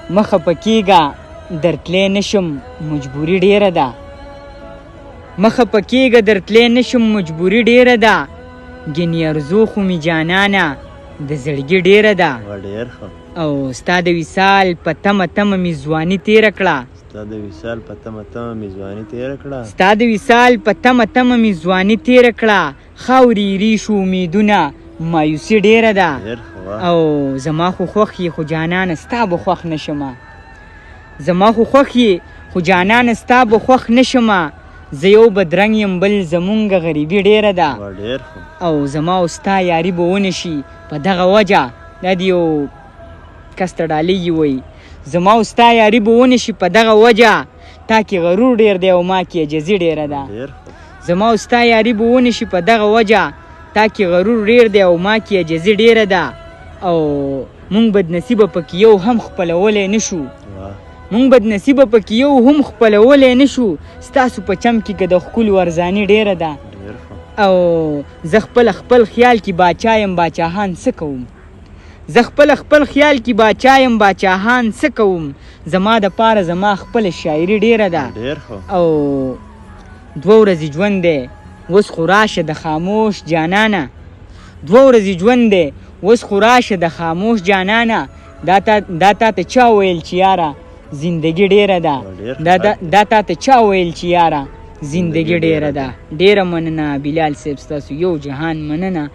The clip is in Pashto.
مخه پکېږه درتلی نشم مجبوري ډیره ده مخه پکېږه درتلی نشم مجبوري ډیره ده ګینې ارزو خو مې جانانه د زړګي ډیره ده ډېر ښه او ستا د وصال په تمه تمه مې ځواني تېره کړه ستا د وصال په تمه تمه مې ځواني تېره کړه ستا د وصال په تمه تمه مې ځواني تېره کړه خاورې ری شو امیدونه مایوسي ډیره ده ډېر ښه او زما خو خوښ یې خو جانانه ستا به خوښ نه شمه زما خو خوښ یې خو جانانه ستا به خوښ نه شمه زه یو بدرنګ یم بل زمونږ غریبي ډیره ده ډېر ښه او زما او ستا یاري به ونه شي په دغه وجه دا د یو کس ته ډالۍ وایي زما او ستا یاري به ونه شي په دغه وجه تا کې غرور ډېر دی او ما کې عجزي ډیره ده ډېر ښه زما او ستا یاري به ونه شي په دغه وجه تا کې غرور ډېر دی او ما کې عجزي ډیره ده او مونږ بدنصیبه پکې یو هم خپلولی نه شو مونږ بدنصیبه پکې یو هم خپلولی نه شو ستاسو په چم کې که د ښکلو ارزاني ډیره ده او زه خپل خیال کې باچا یم باچاهان څه کوم زه خپل خیال کې باچا یم باچاهان څه کوم زما دپاره زما خپله شاعري ډیره ده او 2 ورځې ژوند دی اوس خو راشه د خاموش جانانه 2 ورځې ژوند دی اوس خو راشه د خاموش جانانه دا تا ته چا ویل چې یاره زندگی ډیره ده دا تا ته چا ویل چې یاره زندگی ډیره ده ډیره مننه بلال صاحب ستاسو یو جهان مننه